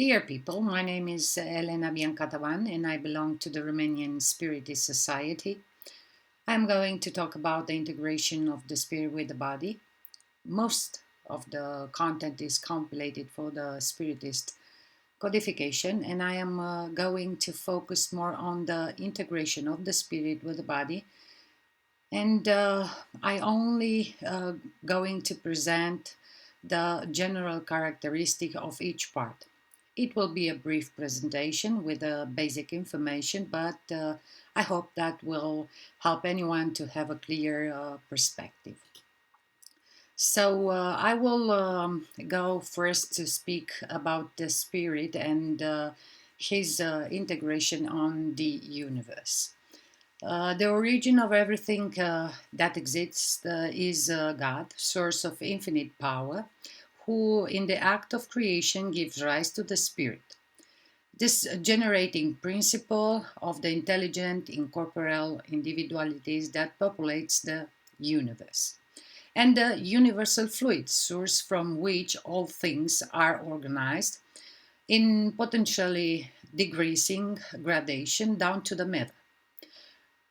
Dear people, my name is Elena Biancatavan and I belong to the Romanian Spiritist Society. I'm going to talk about the integration of the spirit with the body. Most of the content is compilated for the Spiritist codification, and I am going to focus more on the integration of the spirit with the body. And I only going to present the general characteristic of each part. It will be a brief presentation with basic information, but I hope that will help anyone to have a clear perspective. So I will go first to speak about the spirit and his integration on the universe. The origin of everything that exists is God, source of infinite power, who in the act of creation gives rise to the spirit. This generating principle of the intelligent, incorporeal individualities that populates the universe. And the universal fluid source from which all things are organized in potentially decreasing gradation down to the matter.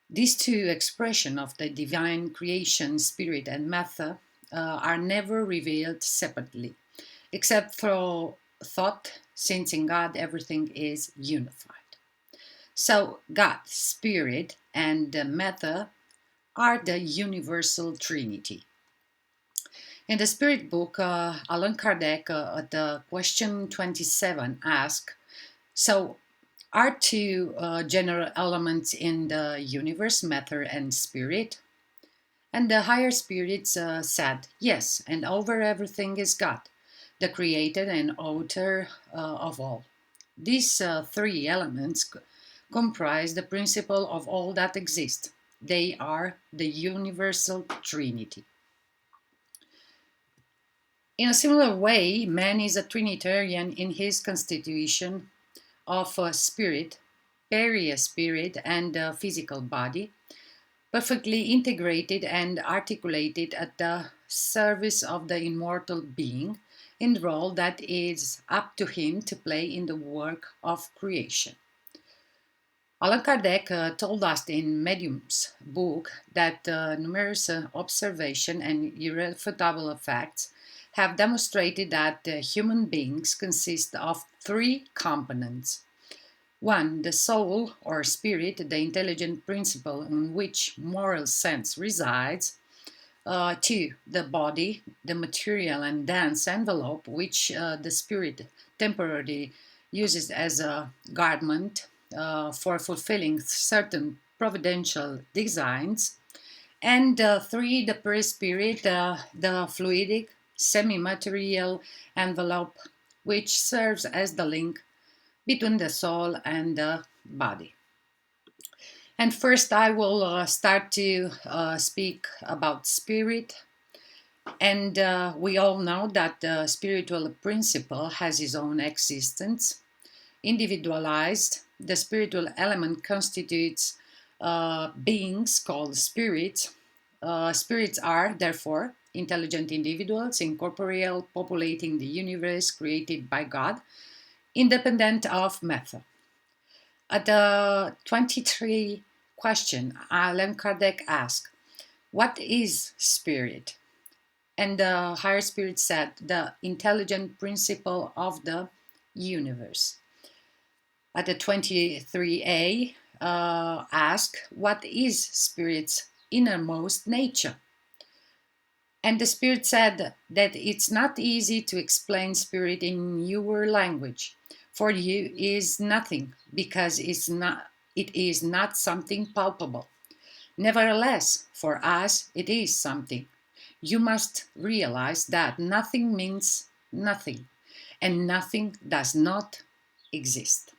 These two expressions of the divine creation, spirit and matter, are never revealed separately, except for thought, since in God everything is unified. So, God, spirit, and matter are the universal trinity. In the Spirit book, Allan Kardec, at the question 27, asks, so are two general elements in the universe, matter and spirit? And the higher spirits said, yes, and over everything is God, the creator and author of all. These three elements comprise the principle of all that exists. They are the universal trinity. In a similar way, man is a Trinitarian in his constitution of spirit, perispirit, and physical body, perfectly integrated and articulated at the service of the immortal being in the role that is up to him to play in the work of creation. Allan Kardec told us in Medium's book that numerous observation and irrefutable facts have demonstrated that human beings consist of three components. One, the soul or spirit, the intelligent principle in which moral sense resides. Two, the body, the material and dense envelope which the spirit temporarily uses as a garment for fulfilling certain providential designs. And three, the perispirit, the fluidic, semi-material envelope which serves as the link between the soul and the body. And first, I will start to speak about spirit. And we all know that the spiritual principle has its own existence. Individualized, the spiritual element constitutes beings called spirits. Spirits are, therefore, intelligent individuals, incorporeal, populating the universe created by God, independent of matter. At the 23 question, Allan Kardec asked, what is spirit? And the higher spirit said, the intelligent principle of the universe. At the 23a, ask, what is spirit's innermost nature? And the spirit said that it's not easy to explain spirit in your language. For you is nothing, because it is not something palpable. Nevertheless, for us it is something. You must realize that nothing means nothing, and nothing does not exist.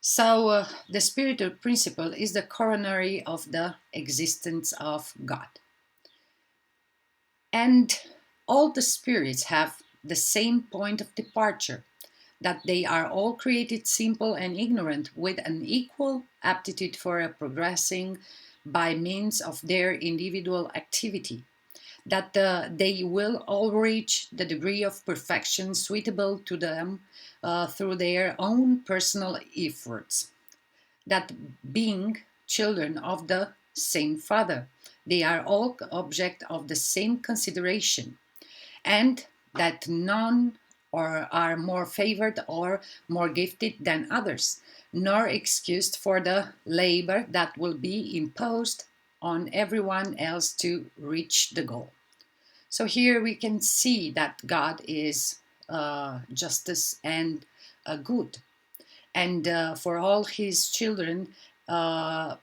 So the spiritual principle is the coronary of the existence of God. And all the spirits have the same point of departure, that they are all created simple and ignorant with an equal aptitude for progressing by means of their individual activity. that they will all reach the degree of perfection suitable to them through their own personal efforts. That being children of the same Father, they are all object of the same consideration, and that none are more favored or more gifted than others, nor excused for the labor that will be imposed on everyone else to reach the goal. So here we can see that God is justice and good, and for all his children, uh,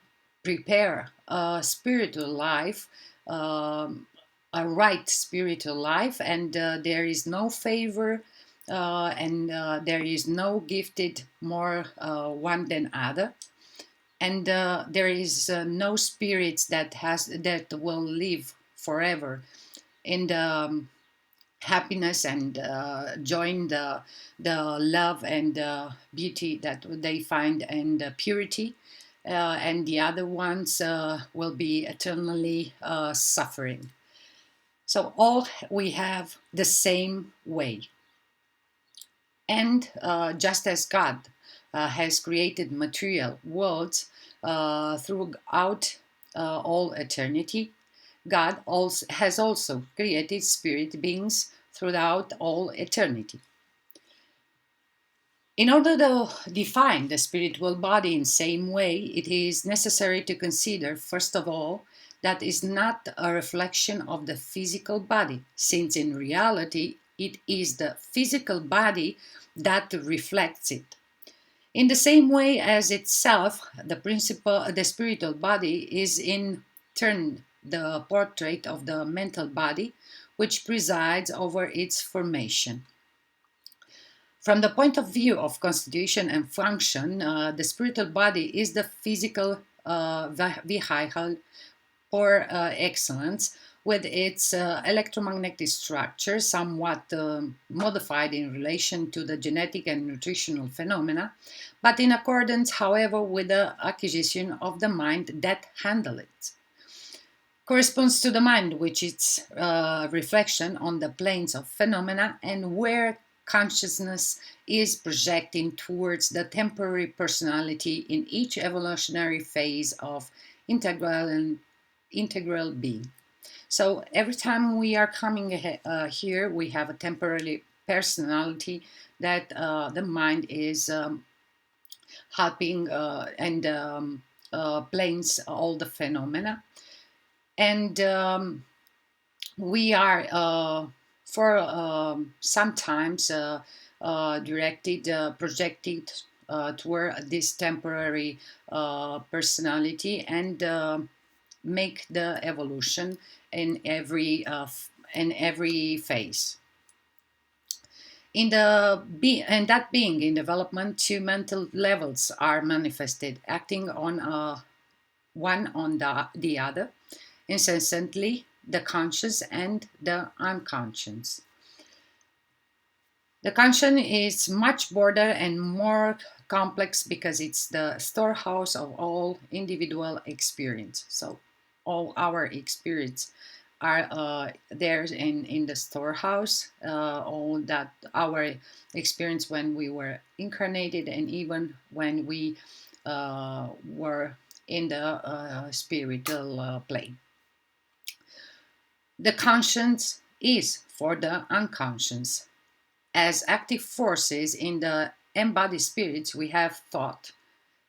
prepare a spiritual life, um, a right spiritual life, and there is no favor, and there is no gifted more one than other, and there is no spirits that will live forever in the happiness and join the love and beauty that they find in the purity, and the other ones will be eternally suffering. So all we have the same way, and just as God has created material worlds throughout all eternity, God also has also created spirit beings throughout all eternity. In order to define the spiritual body in same way, it is necessary to consider, first of all, that is not a reflection of the physical body, since in reality it is the physical body that reflects it. In the same way as itself, the spiritual body is in turn the portrait of the mental body, which presides over its formation. From the point of view of constitution and function, the spiritual body is the physical vehicle or excellence, with its electromagnetic structure somewhat modified in relation to the genetic and nutritional phenomena, but in accordance, however, with the acquisition of the mind that handle it. Corresponds to the mind, which is reflection on the planes of phenomena, and where consciousness is projecting towards the temporary personality in each evolutionary phase of integral and integral being. So every time we are coming here, we have a temporary personality that the mind is helping and planes all the phenomena. And we are for sometimes directed, projected toward this temporary personality, and make the evolution in every phase. And that being in development, two mental levels are manifested, acting on one on the other, incessantly, the conscious and the unconscious. The conscious is much broader and more complex because it's the storehouse of all individual experience. So all our experience are there in the storehouse, all that our experience when we were incarnated, and even when we were in the spiritual plane. The conscience is for the unconscious. As active forces in the embodied spirits, we have thought,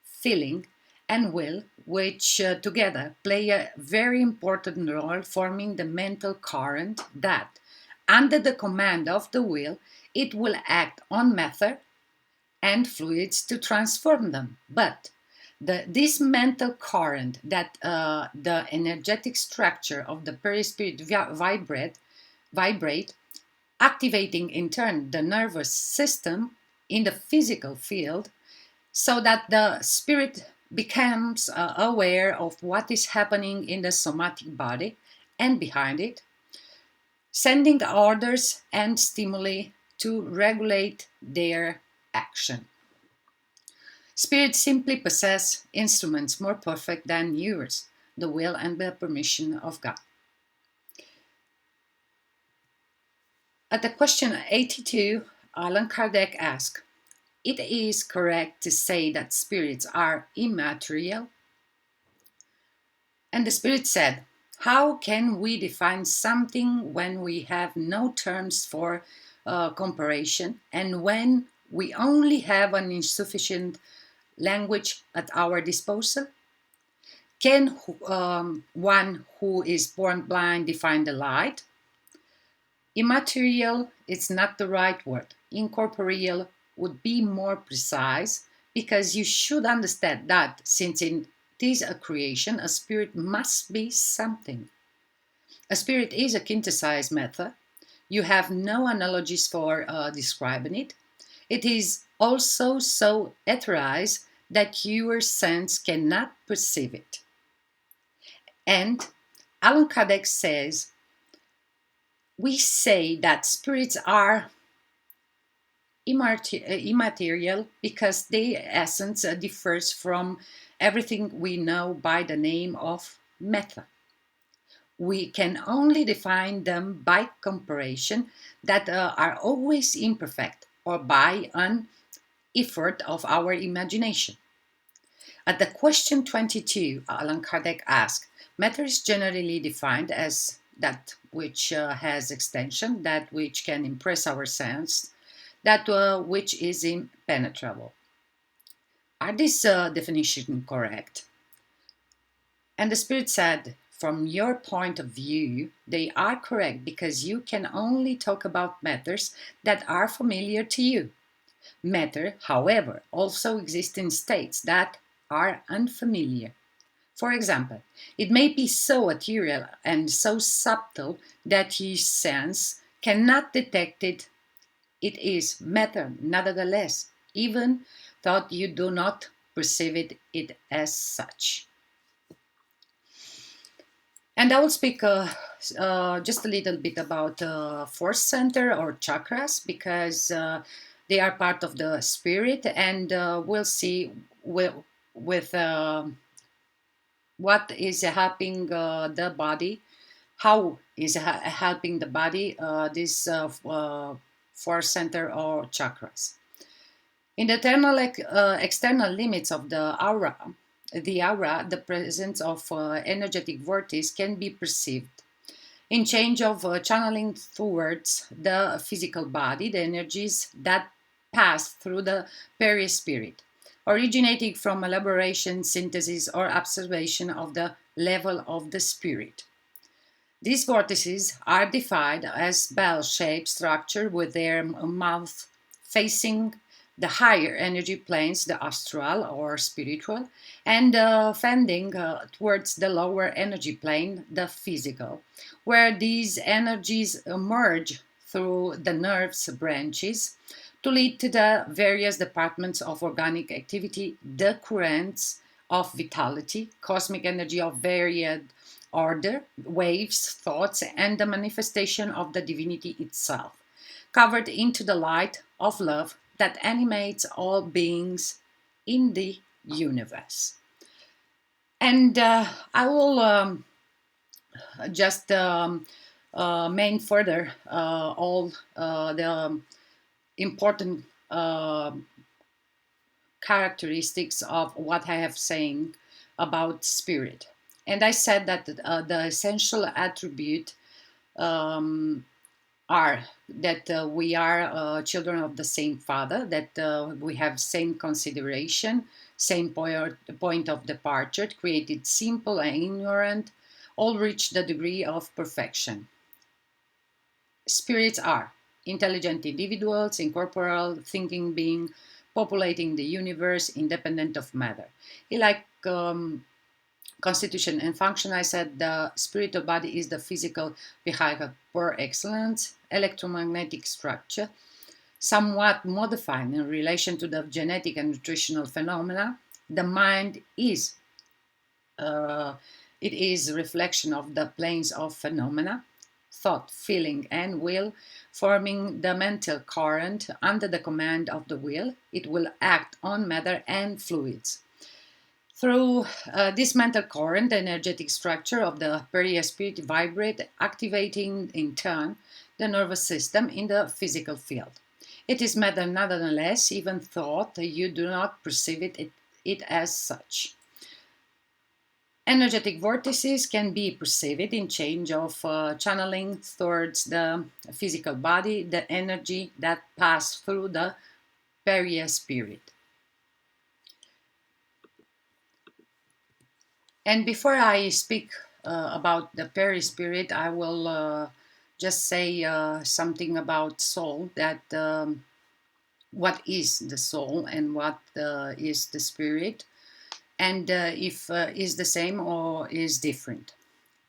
feeling, and will, which together play a very important role forming the mental current that, under the command of the will, it will act on matter and fluids to transform them. But this mental current that the energetic structure of the perispirit vibrate, activating in turn the nervous system in the physical field, so that the spirit becomes aware of what is happening in the somatic body and behind it, sending orders and stimuli to regulate their action. Spirits simply possess instruments more perfect than yours, the will and the permission of God. At the question 82, Allan Kardec asked, "It is correct to say that spirits are immaterial?" And the spirit said, "How can we define something when we have no terms for comparison and when we only have an insufficient language at our disposal? Can one who is born blind define the light? Immaterial is not the right word. Incorporeal would be more precise because you should understand that since it is a creation, a spirit must be something. A spirit is a synthesized matter. You have no analogies for describing it. It is also so etherized that your sense cannot perceive it. And Allan Kardec says, we say that spirits are immaterial because their essence differs from everything we know by the name of matter. We can only define them by comparison that are always imperfect or by an effort of our imagination. At the question 22, Allan Kardec asked, matter is generally defined as that which has extension, that which can impress our sense, that which is impenetrable. Are these definitions correct? And the spirit said, from your point of view, they are correct because you can only talk about matters that are familiar to you. Matter, however, also exists in states that are unfamiliar. For example, it may be so ethereal and so subtle that your sense cannot detect it. It is matter, nevertheless, even though you do not perceive it as such. And I will speak just a little bit about force center or chakras because they are part of the spirit, and we'll see with what is helping the body, how is helping the body this force center or chakras. In the external limits of the presence of energetic vortex can be perceived. In change of channeling towards the physical body, the energies that pass through the perispirit, originating from elaboration, synthesis, or observation of the level of the spirit. These vortices are defined as bell-shaped structure with their mouth facing the higher energy planes, the astral or spiritual, and fending towards the lower energy plane, the physical, where these energies merge through the nerves branches to lead to the various departments of organic activity, the currents of vitality, cosmic energy of varied order, waves, thoughts, and the manifestation of the divinity itself, covered into the light of love that animates all beings in the universe. And I will just main further all the important characteristics of what I have saying about spirit. And I said that the essential attribute are that we are children of the same father, that we have same consideration, same point of departure, created simple and ignorant, all reach the degree of perfection. Spirits are intelligent individuals, incorporeal, thinking being, populating the universe, independent of matter. Like constitution and function, I said the spiritual body is the physical vehicle per excellence, electromagnetic structure, somewhat modified in relation to the genetic and nutritional phenomena. The mind is it is a reflection of the planes of phenomena, thought, feeling, and will, forming the mental current under the command of the will. It will act on matter and fluids. Through this mental current, the energetic structure of the perispirit vibrate, activating in turn the nervous system in the physical field. It is matter nonetheless, even though you do not perceive it as such. Energetic vortices can be perceived in change of channeling towards the physical body, the energy that pass through the perispirit. And before I speak about the perispirit, I will just say something about soul, that what is the soul and what is the spirit, and if is the same or is different.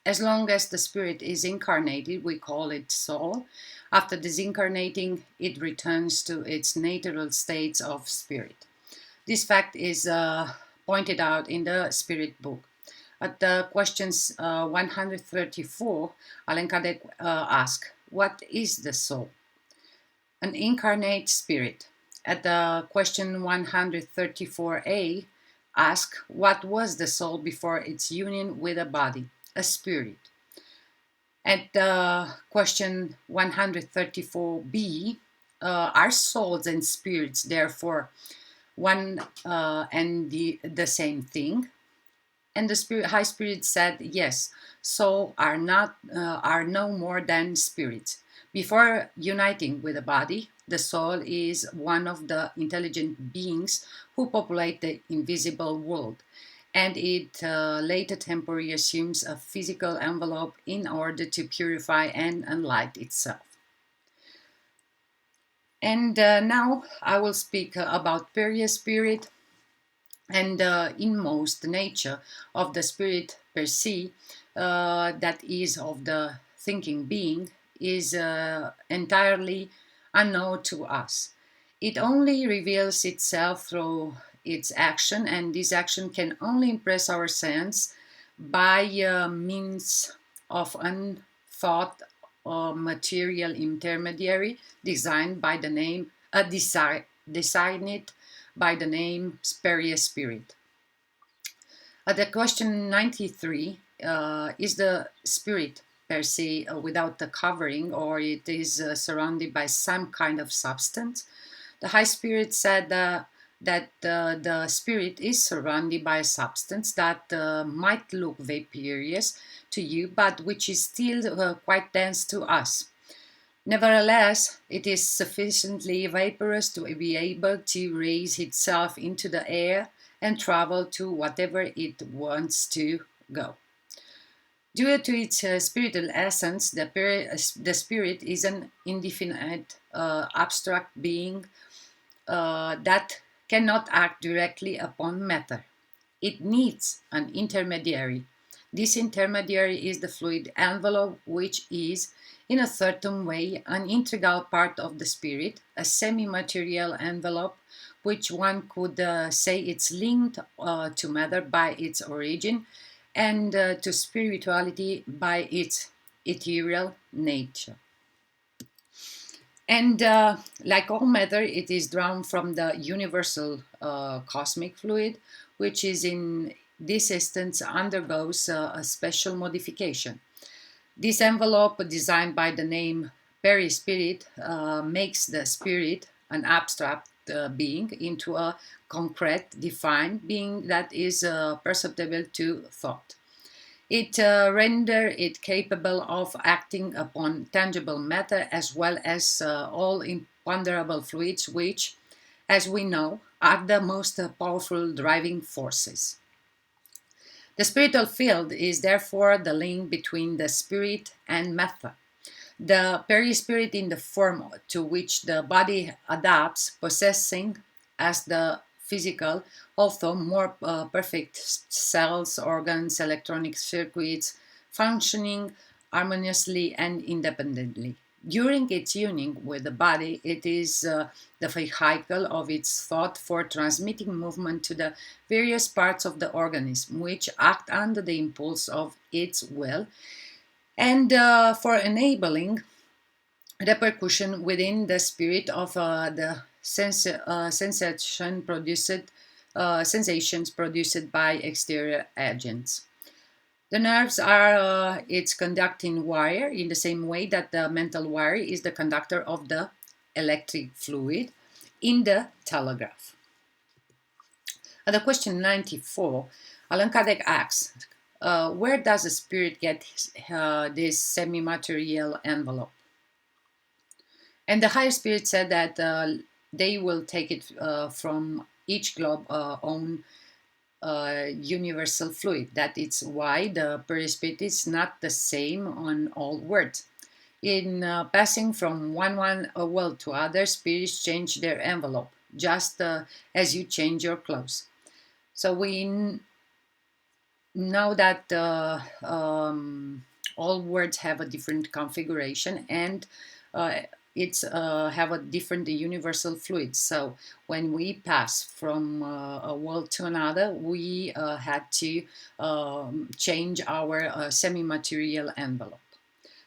As long as the spirit is incarnated, we call it soul. After disincarnating, it returns to its natural states of spirit. This fact is pointed out in the Spirit book. At the questions 134, Allan Kardec asked, "What is the soul?" An incarnate spirit. At the question 134a, ask, "What was the soul before its union with a body?" A spirit. At question 134b, are souls and spirits therefore one and the same thing? And the high spirit said, yes, soul are no more than spirits. Before uniting with the body, the soul is one of the intelligent beings who populate the invisible world, and it later temporarily assumes a physical envelope in order to purify and enlighten itself. And now I will speak about perispirit and inmost nature of the spirit per se, that is of the thinking being, is entirely unknown to us. It only reveals itself through its action, and this action can only impress our sense by means of unthought or material intermediary designed by the name designed by the name perispirit. At the question 93, is the spirit per se without the covering, or it is surrounded by some kind of substance? The high spirit said that the spirit is surrounded by a substance that might look vaporous to you, but which is still quite dense to us. Nevertheless, it is sufficiently vaporous to be able to raise itself into the air and travel to whatever it wants to go. Due to its spiritual essence, the spirit is an indefinite, abstract being that cannot act directly upon matter. It needs an intermediary. This intermediary is the fluid envelope, which is, in a certain way, an integral part of the spirit, a semi-material envelope, which one could say it's linked to matter by its origin and to spirituality by its ethereal nature. And like all matter, it is drawn from the universal cosmic fluid, which is in this instance undergoes a special modification. This envelope, designed by the name perispirit, makes the spirit, an abstract being, into a concrete, defined being that is perceptible to thought. It renders it capable of acting upon tangible matter as well as all imponderable fluids, which, as we know, are the most powerful driving forces. The spiritual field is therefore the link between the spirit and matter. The perispirit, in the form to which the body adapts, possessing, as the physical, although more perfect cells, organs, electronic circuits, functioning harmoniously and independently. During its union with the body, it is the vehicle of its thought for transmitting movement to the various parts of the organism, which act under the impulse of its will, and for enabling repercussion within the spirit of the sensations produced by exterior agents. The nerves are its conducting wire in the same way that the mental wire is the conductor of the electric fluid in the telegraph. At the question 94, Allan Kardec asks, where does a spirit get this semi-material envelope? And the higher spirit said that they will take it from each globe own universal fluid. That it's why the perispirit is not the same on all worlds. In passing from one world to other, spirits change their envelope, just as you change your clothes. So we know that all words have a different configuration, and it's have a different universal fluid. So when we pass from a world to another, we had to change our semi-material envelope.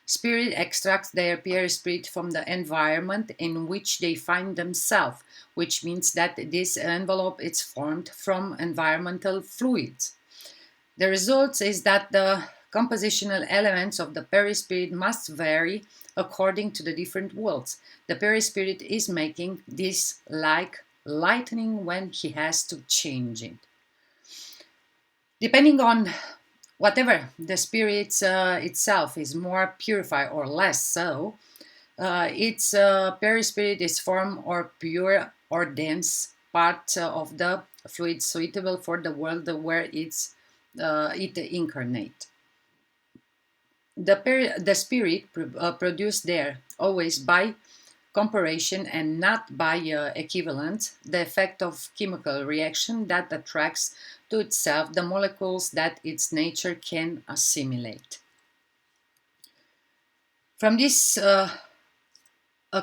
Spirit extracts their perispirit from the environment in which they find themselves, which means that this envelope is formed from environmental fluids. The result is that the compositional elements of the perispirit must vary according to the different worlds. The perispirit is making this like lightning when he has to change it. Depending on whatever the spirit itself is more purified or less so, its perispirit is form or pure or dense part of the fluid suitable for the world where it incarnate. The spirit produced there always by comparison and not by equivalent, the effect of chemical reaction that attracts to itself the molecules that its nature can assimilate. From this, a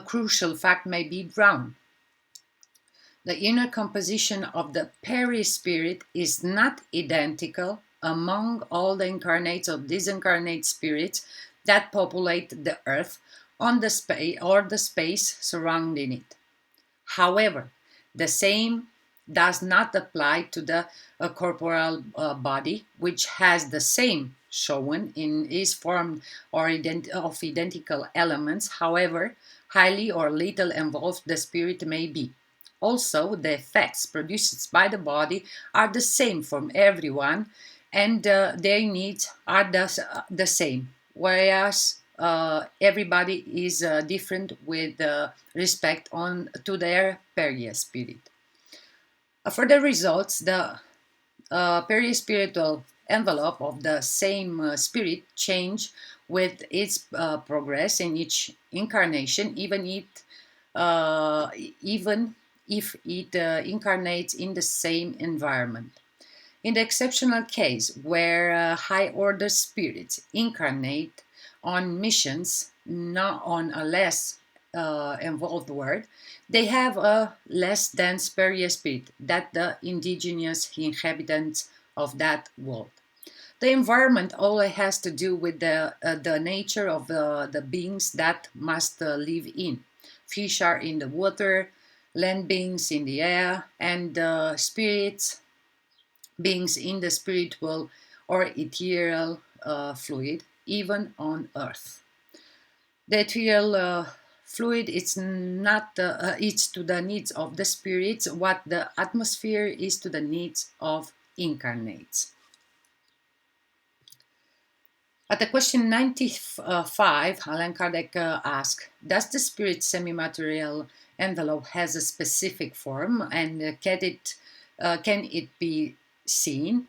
crucial fact may be drawn. The inner composition of the perispirit is not identical among all the incarnates or disincarnate spirits that populate the earth on the space or the space surrounding it. However, the same does not apply to the corporeal body, which has the same shown in is formed or of identical elements, however highly or little involved the spirit may be. Also, the effects produced by the body are the same from everyone, and their needs are the same, whereas everybody is different with respect on to their perispirit. For the results, the perispiritual envelope of the same spirit change with its progress in each incarnation, even if it incarnates in the same environment. In the exceptional case where high-order spirits incarnate on missions, not on a less involved world, they have a less dense perispirit than the indigenous inhabitants of that world. The environment only has to do with the nature of the beings that must live in. Fish are in the water, land beings in the air, and spirits beings in the spiritual or ethereal fluid, even on earth. The ethereal fluid is not it's to the needs of the spirits what the atmosphere is to the needs of incarnates. At the question 95, Allan Kardec asked, does the spirit semi-material envelope has a specific form, and can it be seen?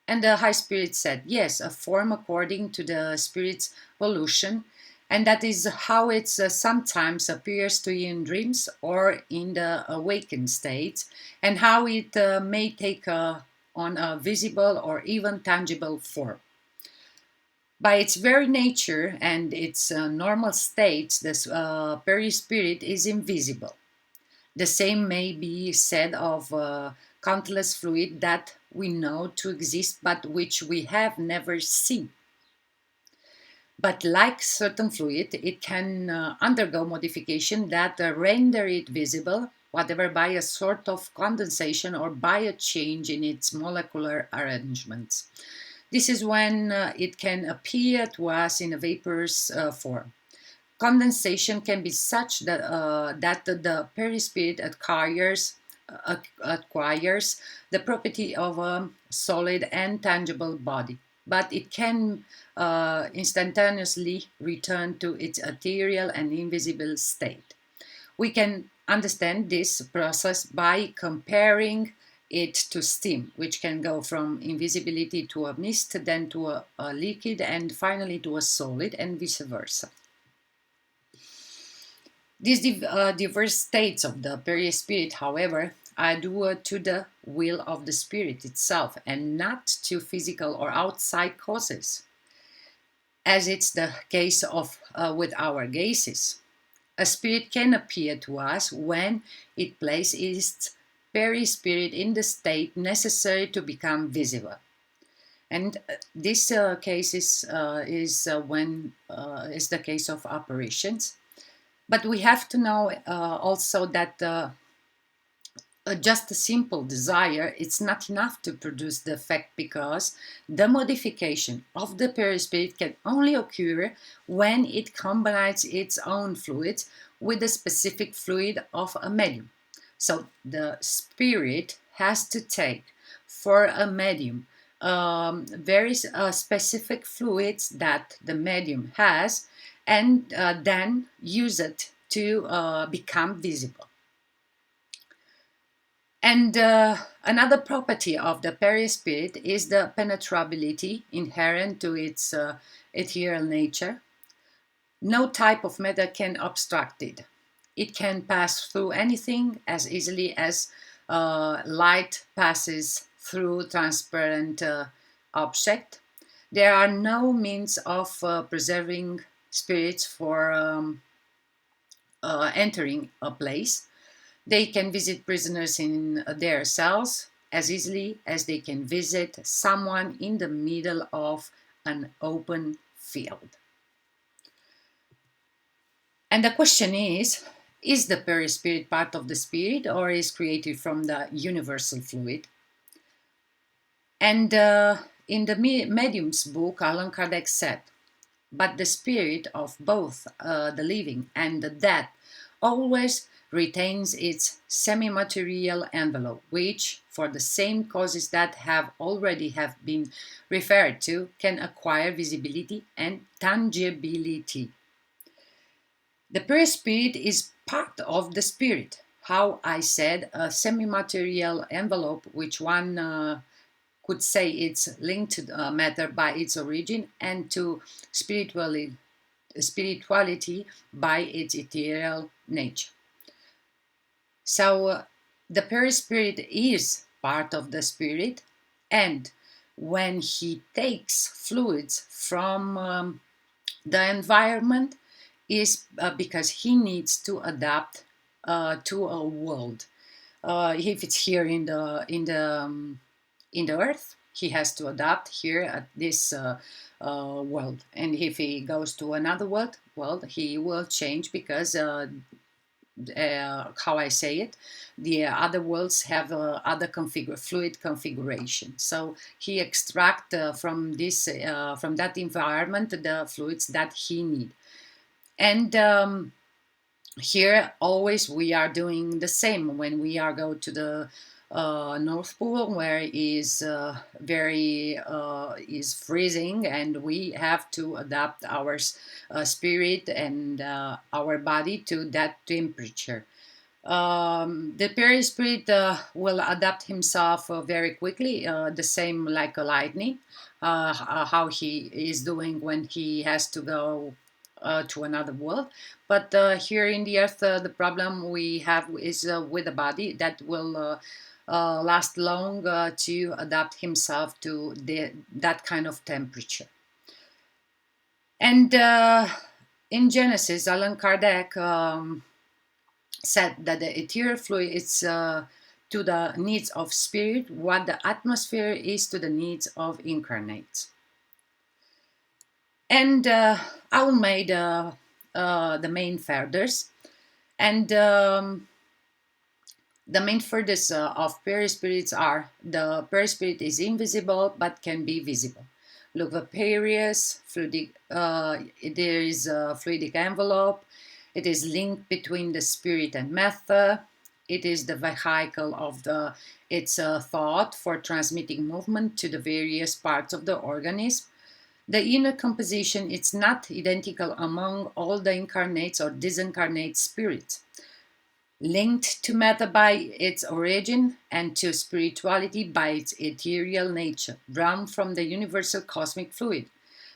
And the high spirit said, yes, a form according to the spirit's evolution, and that is how it sometimes appears to you in dreams or in the awakened state, and how it may take on a visible or even tangible form. By its very nature and its normal state, this perispirit is invisible. The same may be said of countless fluid that we know to exist but which we have never seen. But like certain fluid, it can undergo modification that render it visible, whatever by a sort of condensation or by a change in its molecular arrangements. This is when it can appear to us in a vaporous form. Condensation can be such that the perispirit acquires the property of a solid and tangible body, but it can instantaneously return to its ethereal and invisible state. We can understand this process by comparing it to steam, which can go from invisibility to a mist, then to a liquid, and finally to a solid, and vice versa. These diverse states of the perispirit, however, are due to the will of the spirit itself and not to physical or outside causes, as it's the case with our gases. A spirit can appear to us when it places its perispirit in the state necessary to become visible. And this case is the case of apparitions. But we have to know also that just a simple desire, it's not enough to produce the effect, because the modification of the perispirit can only occur when it combines its own fluids with the specific fluid of a medium. So the spirit has to take for a medium very specific fluids that the medium has, and then use it to become visible. And another property of the perispirit is the penetrability inherent to its ethereal nature. No type of matter can obstruct it. It can pass through anything as easily as light passes through transparent object. There are no means of preserving spirits for entering a place. They can visit prisoners in their cells as easily as they can visit someone in the middle of an open field. And the question is the perispirit part of the spirit, or is created from the universal fluid? And in the Medium's book, Allan Kardec said, but the spirit of both the living and the dead always retains its semi-material envelope, which, for the same causes that have been referred to, can acquire visibility and tangibility. The perispirit is part of the spirit. How I said, a semi-material envelope, which one could say it's linked to matter by its origin, and to spirituality by its ethereal nature. So the perispirit is part of the spirit, and when he takes fluids from the environment, is because he needs to adapt to a world. If it's here in the earth, he has to adapt here at this world, and if he goes to another world, he will change, because how I say it, the other worlds have other fluid configuration. So he extract from that environment the fluids that he need. And here always we are doing the same when we are go to the North Pole, where is is freezing, and we have to adapt our spirit and our body to that temperature. The perispirit will adapt himself very quickly, the same like a lightning, how he is doing when he has to go to another world. But here in the earth, the problem we have is with the body that will last long to adapt himself to that kind of temperature. And in Genesis, Allan Kardec said that the ethereal fluid is to the needs of spirit what the atmosphere is to the needs of incarnates. And I will make the main furthers. And the main furthers of perispirits are: the perispirit is invisible but can be visible. lugubrious, fluidic, there is a fluidic envelope. It is linked between the spirit and matter. It is the vehicle of its thought for transmitting movement to the various parts of the organism. The inner composition is not identical among all the incarnates or disincarnate spirits, linked to matter by its origin and to spirituality by its ethereal nature, drawn from the universal cosmic fluid.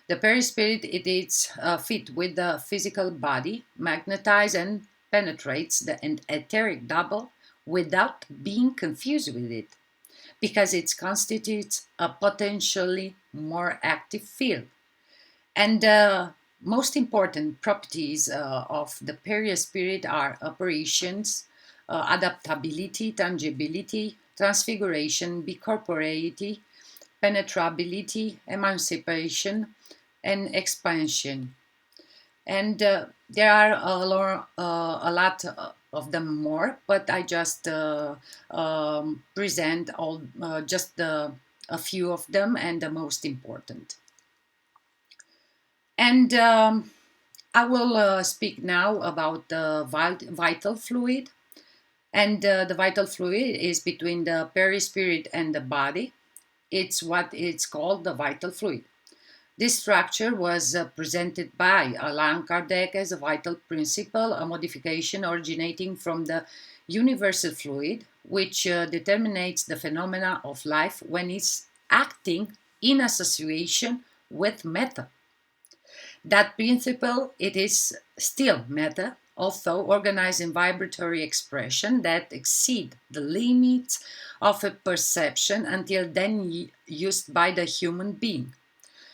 The perispirit it is fit with the physical body, magnetizes and penetrates the etheric double without being confused with it, because it constitutes a potentially more active field. And the most important properties of the perispirit are operations, adaptability, tangibility, transfiguration, bicorporeity, penetrability, emancipation, and expansion. And there are a lot of them more, but I just present all just a few of them and the most important. And I will speak now about the vital fluid. And the vital fluid is between the perispirit and the body. It's what it's called the vital fluid. This structure was presented by Allan Kardec as a vital principle, a modification originating from the universal fluid, which determines the phenomena of life when it's acting in association with matter. That principle, it is still matter, although organized in vibratory expression that exceed the limits of a perception until then used by the human being.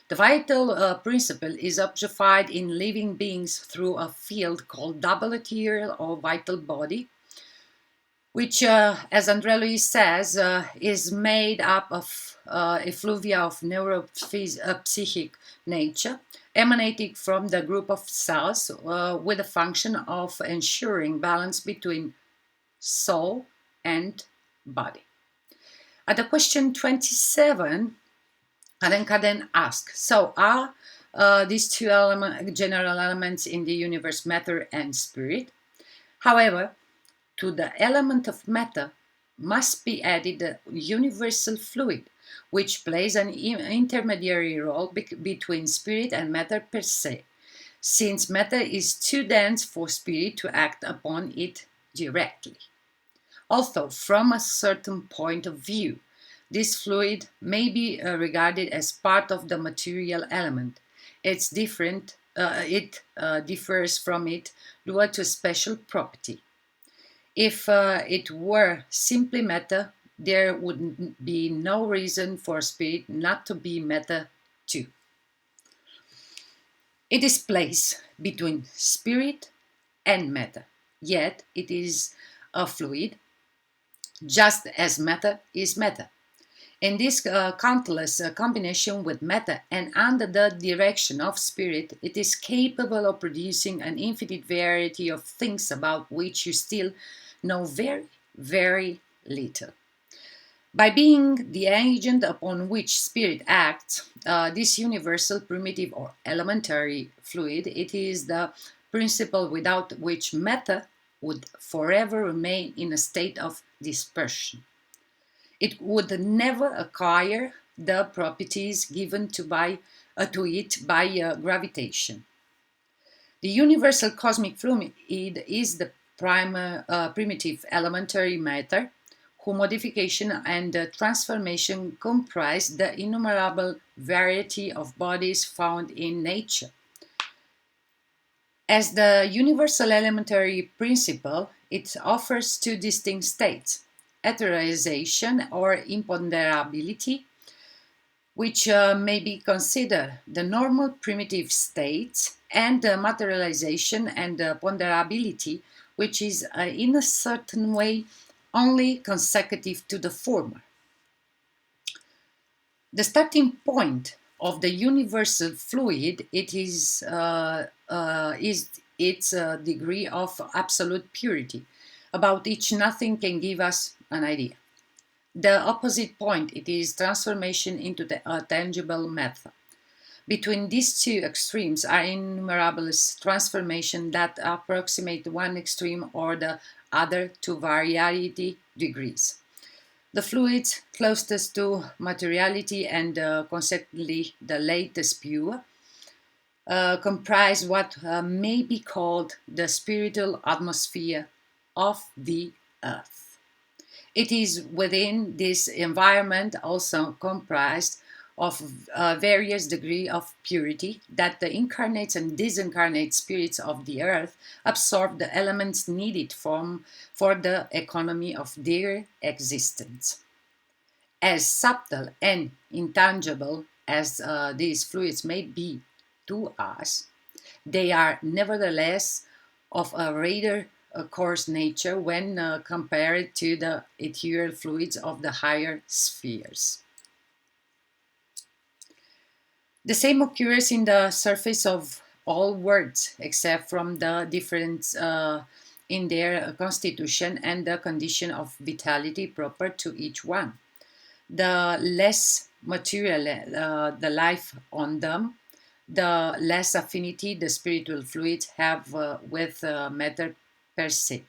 The vital principle is objectified in living beings through a field called double ethereal or vital body, which, as André Louis says, is made up of effluvia of neuropsychic nature, emanating from the group of cells with the function of ensuring balance between soul and body. At the question 27, Alain Kardec asks, so are these two general elements in the universe matter and spirit? However, to the element of matter must be added the universal fluid, which plays an intermediary role between spirit and matter per se, since matter is too dense for spirit to act upon it directly. Although, from a certain point of view, this fluid may be regarded as part of the material element. It differs from it due to a special property. If it were simply matter, there would be no reason for spirit not to be matter too. It is placed between spirit and matter, yet it is a fluid, just as matter is matter. In this countless combination with matter and under the direction of spirit, it is capable of producing an infinite variety of things about which you still know very, very little. By being the agent upon which spirit acts, this universal, primitive, or elementary fluid, it is the principle without which matter would forever remain in a state of dispersion. It would never acquire the properties given to it by gravitation. The universal cosmic fluid is the primitive elementary matter, whose modification and transformation comprise the innumerable variety of bodies found in nature. As the universal elementary principle, it offers two distinct states: etherization or imponderability, which may be considered the normal primitive states, and materialization and ponderability, which is in a certain way only consecutive to the former. The starting point of the universal fluid is its degree of absolute purity, about which nothing can give us an idea. The opposite point it is transformation into the tangible matter. Between these two extremes are innumerable transformations that approximate one extreme or the other to variety degrees. The fluids closest to materiality and consequently the latest pure comprise what may be called the spiritual atmosphere of the earth. It is within this environment also comprised of various degree of purity that the incarnate and disincarnate spirits of the earth absorb the elements needed for the economy of their existence. As subtle and intangible as these fluids may be to us, they are nevertheless of a rather coarse nature when compared to the ethereal fluids of the higher spheres. The same occurs in the surface of all worlds, except from the difference in their constitution and the condition of vitality proper to each one. The less material the life on them, the less affinity the spiritual fluids have with matter per se.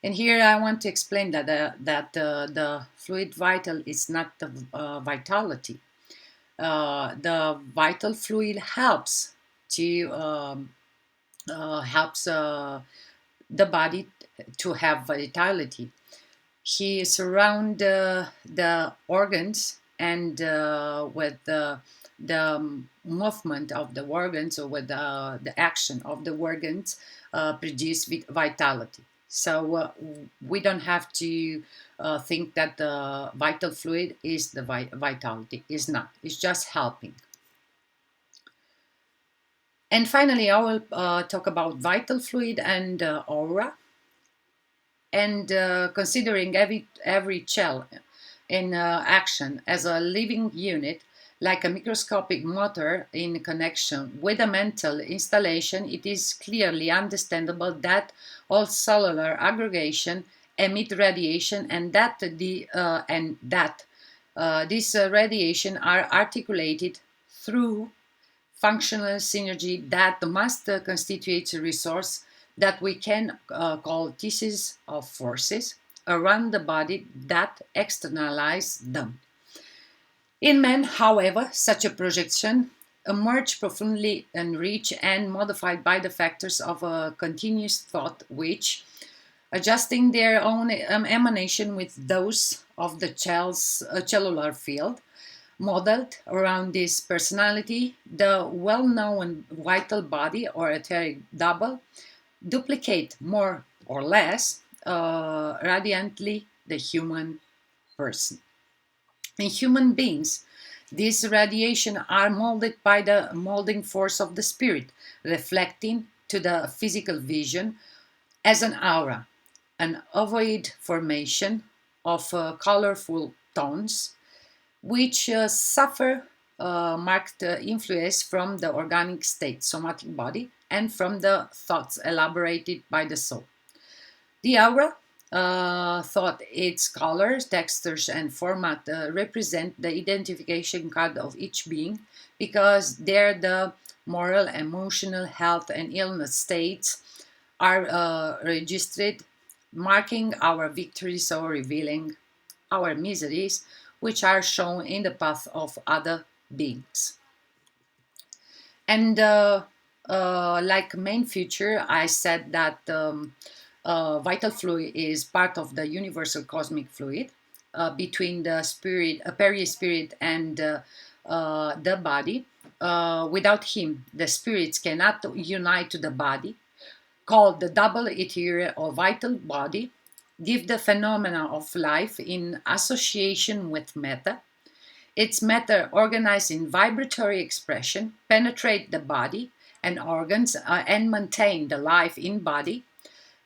And here I want to explain that the fluid vital is not the vitality. The vital fluid helps to helps the body to have vitality. He surround the organs and with the movement of the organs or with the action of the organs produce vitality. So we don't have to think that the vital fluid is the vitality. Is not. It's just helping. And finally, I will talk about vital fluid and aura. And considering every cell in action as a living unit, like a microscopic motor in connection with a mental installation, it is clearly understandable that all cellular aggregation emit radiation, and that this radiation are articulated through functional synergy that must constitute a resource that we can call thesis of forces around the body that externalize them. In man, however, such a projection emerge profoundly enriched and modified by the factors of a continuous thought which, adjusting their own emanation with those of the cellular field, modeled around this personality, the well-known vital body or etheric double duplicate more or less radiantly the human person. In human beings, these radiation are molded by the molding force of the spirit, reflecting to the physical vision as an aura, an ovoid formation of colorful tones, which suffer marked influence from the organic state, somatic body, and from the thoughts elaborated by the soul. The aura thought its colors, textures, and format represent the identification card of each being because there the moral, emotional, health, and illness states are registered, marking our victories or revealing our miseries, which are shown in the path of other beings. And like main feature, I said that vital fluid is part of the universal cosmic fluid between the spirit, perispirit, and the body. Without him, the spirits cannot unite to the body, called the double ethereal or vital body, give the phenomena of life in association with matter. Its matter organized in vibratory expression penetrate the body and organs and maintain the life in body.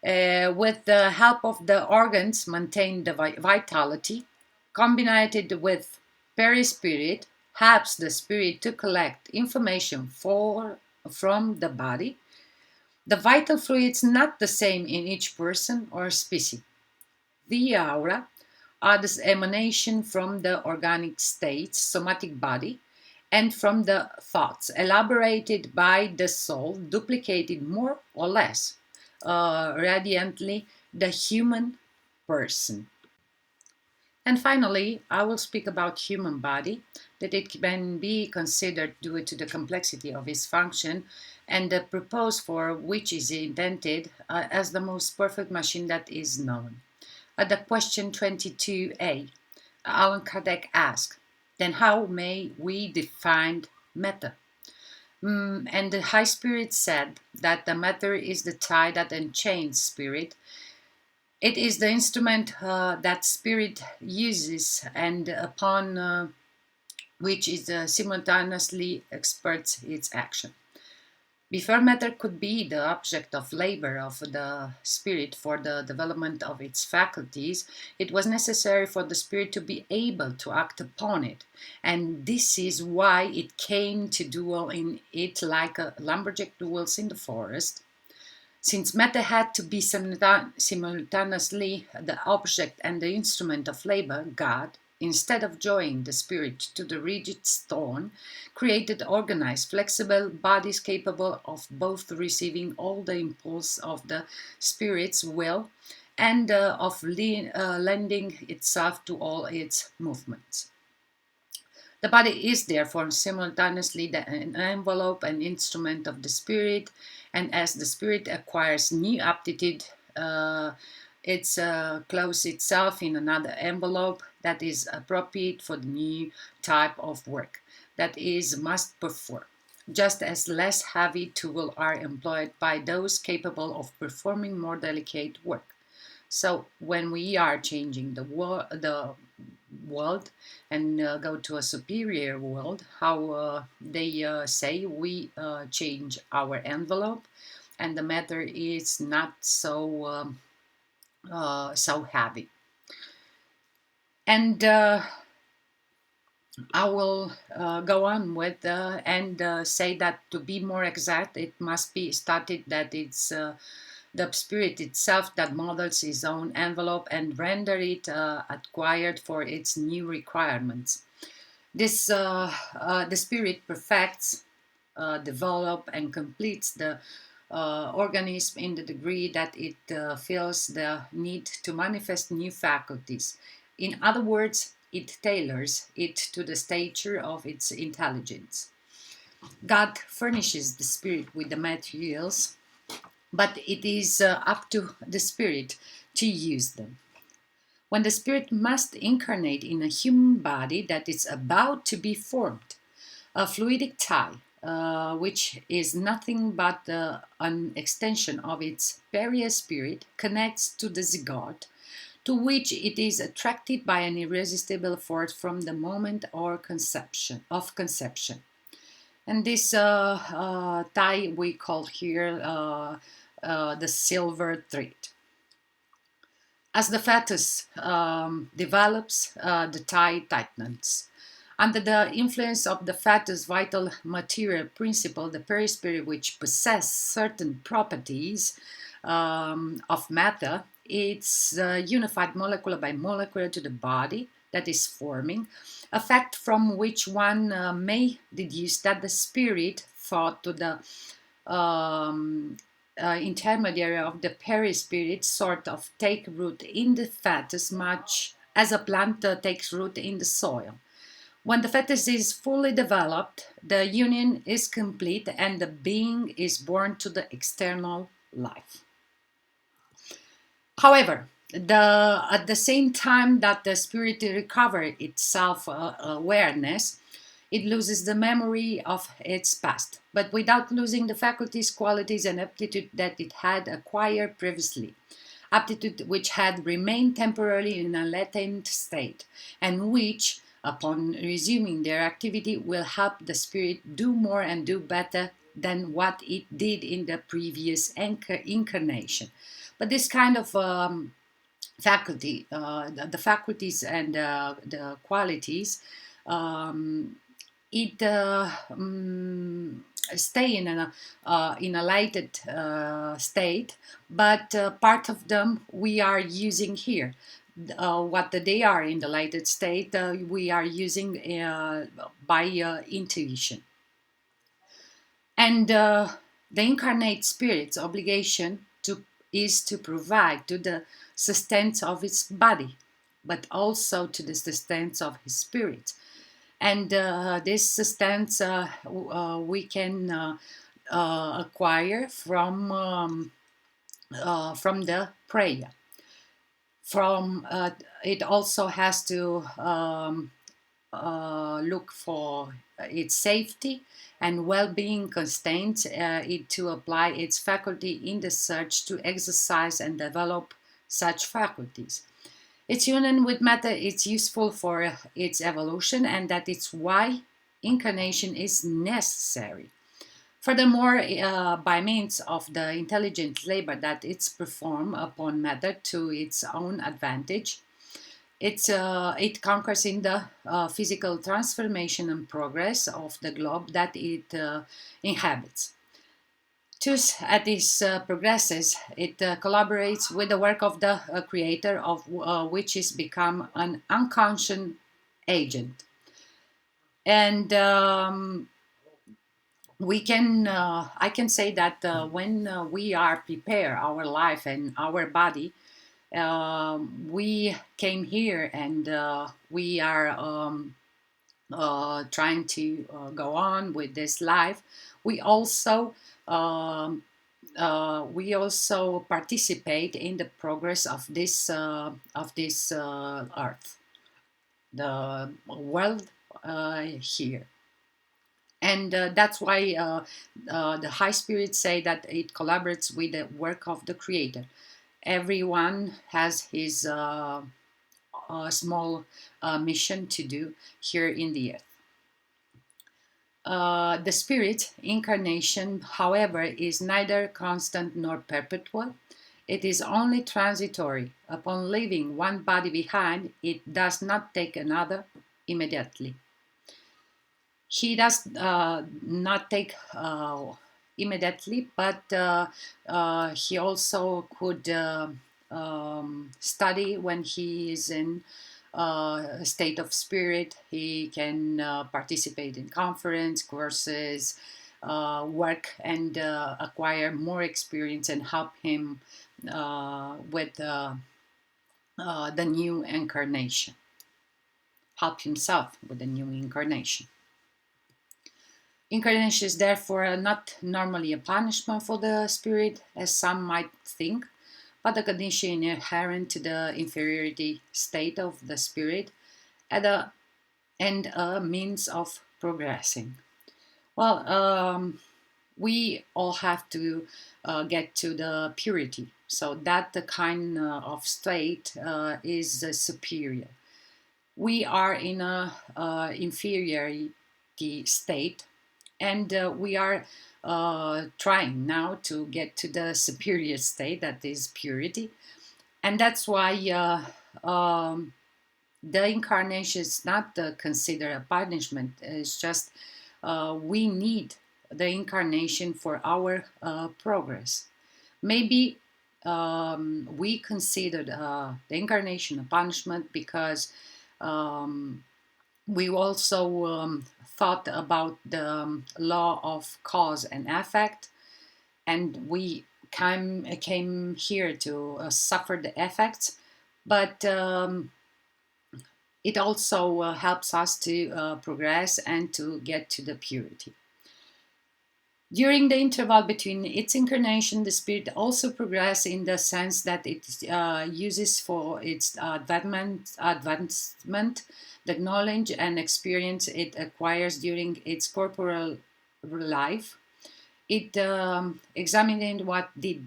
With the help of the organs, maintain the vitality. Combined with perispirit, helps the spirit to collect information from the body. The vital fluid is not the same in each person or species. The aura are the emanation from the organic state's somatic body and from the thoughts elaborated by the soul, duplicated more or less radiantly the human person. And finally, I will speak about human body, that it can be considered due to the complexity of its function and the purpose for which is invented as the most perfect machine that is known. At the question 22a, Allan Kardec asked, then how may we define matter? And the High Spirit said that the matter is the tie that enchains spirit. It is the instrument that spirit uses and upon which it simultaneously exerts its action. Before matter could be the object of labor of the spirit for the development of its faculties, it was necessary for the spirit to be able to act upon it. And this is why it came to dwell in it like a lumberjack dwells in the forest. Since matter had to be simultaneously the object and the instrument of labor, God, instead of joining the spirit to the rigid stone, created organized, flexible bodies capable of both receiving all the impulse of the spirit's will and of lending itself to all its movements. The body is therefore simultaneously the envelope and instrument of the spirit, and as the spirit acquires new aptitude, it closes itself in another envelope that is appropriate for the new type of work that is must perform. Just as less heavy tools are employed by those capable of performing more delicate work. So when we are changing the world and go to a superior world, how they say we change our envelope, and the matter is not so heavy. And I will go on with and say that to be more exact, it must be stated that it's the spirit itself that models its own envelope and render it acquired for its new requirements. This the spirit perfects, develops, and completes the organism in the degree that it feels the need to manifest new faculties. In other words, it tailors it to the stature of its intelligence. God furnishes the spirit with the materials, but it is up to the spirit to use them. When the spirit must incarnate in a human body that is about to be formed, a fluidic tie, which is nothing but an extension of its perispirit, connects to the zygote, to which it is attracted by an irresistible force from the moment or conception. And this tie we call here the silver thread. As the fetus develops, the tie tightens. Under the influence of the fetus vital material principle, the perispirit, which possesses certain properties of matter, it's unified molecular by molecular to the body that is forming, a fact from which one may deduce that the spirit thought to the intermediary of the perispirit sort of take root in the fetus much as a plant takes root in the soil. When the fetus is fully developed, the union is complete and the being is born to the external life. However, at the same time that the spirit recovers its self-awareness, it loses the memory of its past, but without losing the faculties, qualities, and aptitude that it had acquired previously. Aptitude which had remained temporarily in a latent state, and which, upon resuming their activity, will help the spirit do more and do better than what it did in the previous incarnation. But this kind of faculty, the faculties and the qualities, it stay in a lighted state, but part of them we are using here. what they are in the lighted state, we are using by intuition. And the incarnate spirit's obligation is to provide to the sustenance of its body, but also to the sustenance of his spirit. And this sustenance we can acquire from the prayer. From it also has to look for its safety and well-being constraints it to apply its faculty in the search to exercise and develop such faculties. Its union with matter is useful for its evolution, and that is why incarnation is necessary. Furthermore, by means of the intelligent labor that it's performed upon matter to its own advantage, it conquers in the physical transformation and progress of the globe that it inhabits. Thus, as this progresses, it collaborates with the work of the creator, of which is become an unconscious agent. And I can say that when we are prepare our life and our body, we came here and we are trying to go on with this life. We also participate in the progress of this earth, the world here. And that's why the high spirits say that it collaborates with the work of the creator. Everyone has his small mission to do here in the earth. The spirit incarnation, however, is neither constant nor perpetual. It is only transitory. Upon leaving one body behind, it does not take another immediately. He does not take immediately, but he also could study when he is in a state of spirit. He can participate in conference, courses, work, and acquire more experience and help him with the new incarnation. Help himself with the new incarnation. Incarnation is therefore not normally a punishment for the spirit, as some might think, but a condition inherent to the inferiority state of the spirit and a means of progressing. Well, we all have to get to the purity, so that the kind of state is superior. We are in a inferiority state, and we are trying now to get to the superior state, that is purity. And that's why the incarnation is not considered a punishment. It's just we need the incarnation for our progress. Maybe we considered the incarnation a punishment because we also thought about the law of cause and effect, and we came here to suffer the effects, but it also helps us to progress and to get to the purity. During the interval between its incarnation, the spirit also progresses in the sense that it uses for its advancement the knowledge and experience it acquires during its corporal life. It examined what did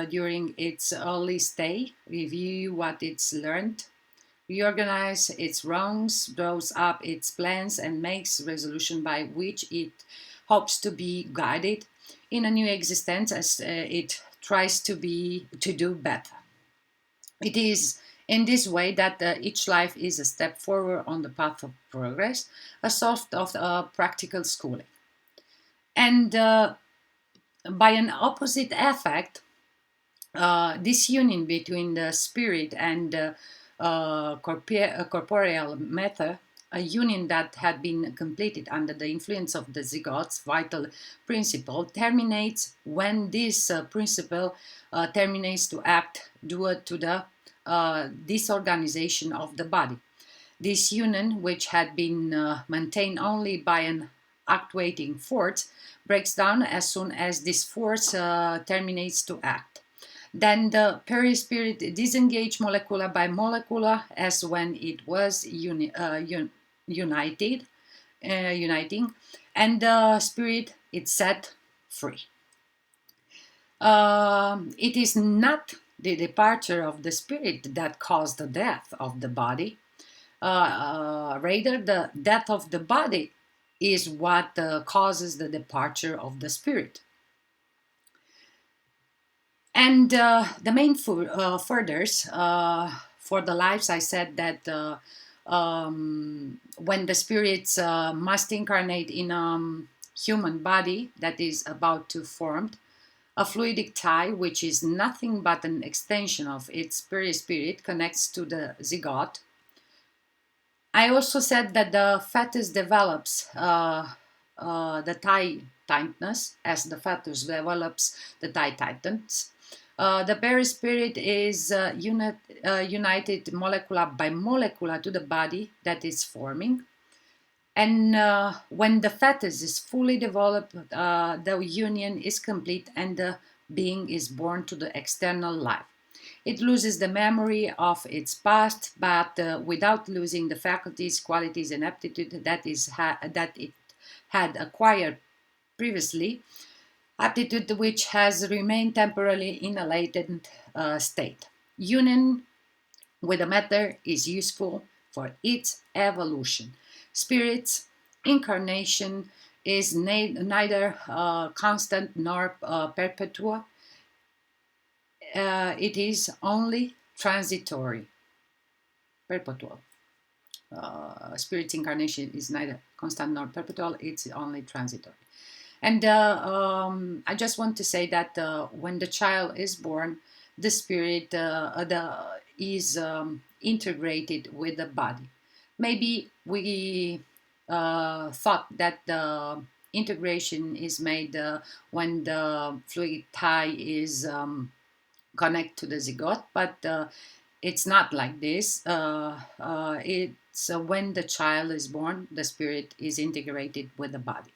during its early stay, review what it's learned, reorganize its wrongs, draws up its plans, and makes resolution by which it hopes to be guided in a new existence as it tries to do better. It is in this way that each life is a step forward on the path of progress, a sort of practical schooling. And by an opposite effect, this union between the spirit and corporeal matter, a union that had been completed under the influence of the zygote's vital principle, terminates when this principle terminates to act due to the disorganization of the body. This union, which had been maintained only by an actuating force, breaks down as soon as this force terminates to act. Then the perispirit disengages molecular by molecular as when it was uniting, and the spirit is set free. It is not the departure of the spirit that caused the death of the body. Rather, the death of the body is what causes the departure of the spirit. And the main furthers for the lives, I said that when the spirits must incarnate in a human body that is about to form, a fluidic tie, which is nothing but an extension of its perispirit, connects to the zygote. I also said that the fetus develops the tie tightness as the fetus develops the tie tightens. The perispirit is united molecular by molecular to the body that is forming. And when the fetus is fully developed, the union is complete and the being is born to the external life. It loses the memory of its past, but without losing the faculties, qualities, and aptitude that it had acquired previously, aptitude which has remained temporarily in a latent state. Union with the matter is useful for its evolution. Spirit's incarnation is neither constant nor perpetual. It is only transitory, perpetual. Spirit's incarnation is neither constant nor perpetual, it's only transitory. And I just want to say that when the child is born, the spirit is integrated with the body. Maybe we thought that the integration is made when the fluid tie is connected to the zygote, but it's not like this. It's when the child is born, the spirit is integrated with the body.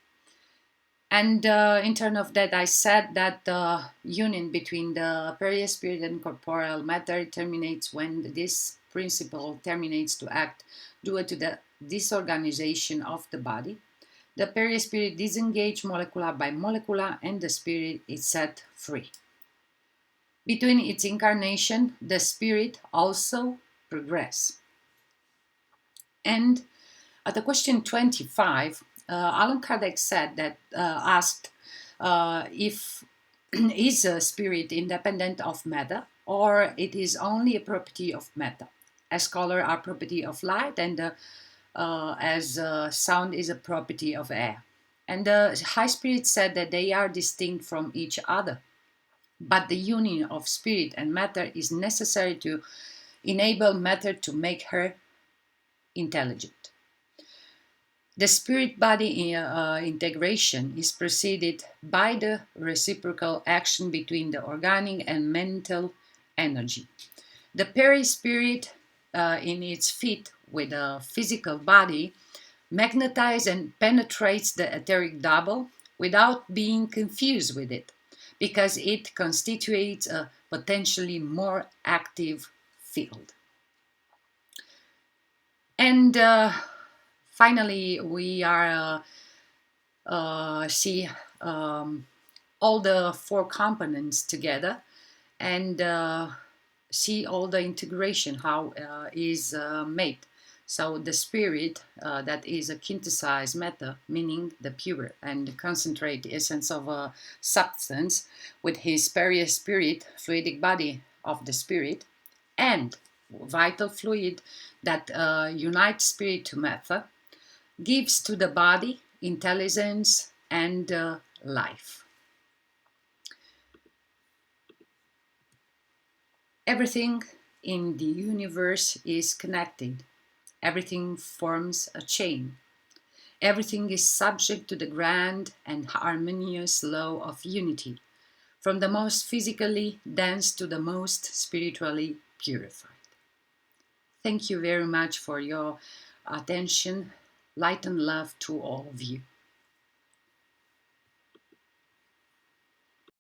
And in terms of that, I said that the union between the perispirit and corporeal matter terminates when this principle terminates to act due to the disorganization of the body. The perispirit disengages molecular by molecular, and the spirit is set free. Between its incarnation, the spirit also progresses. And at the question 25, Allan Kardec said that asked if is a spirit independent of matter or it is only a property of matter, as color are property of light and as sound is a property of air. And the high spirit said that they are distinct from each other, but the union of spirit and matter is necessary to enable matter to make her intelligent. The spirit-body integration is preceded by the reciprocal action between the organic and mental energy. The perispirit, in its fit with the physical body, magnetizes and penetrates the etheric double without being confused with it, because it constitutes a potentially more active field. And finally, we are see all the four components together and see all the integration, how is made. So the spirit, that is a quintessized matter, meaning the pure and concentrate essence of a substance, with his perispirit, fluidic body of the spirit, and vital fluid that unites spirit to matter, gives to the body intelligence and life. Everything in the universe is connected. Everything forms a chain. Everything is subject to the grand and harmonious law of unity, from the most physically dense to the most spiritually purified. Thank you very much for your attention. Light and love to all of you.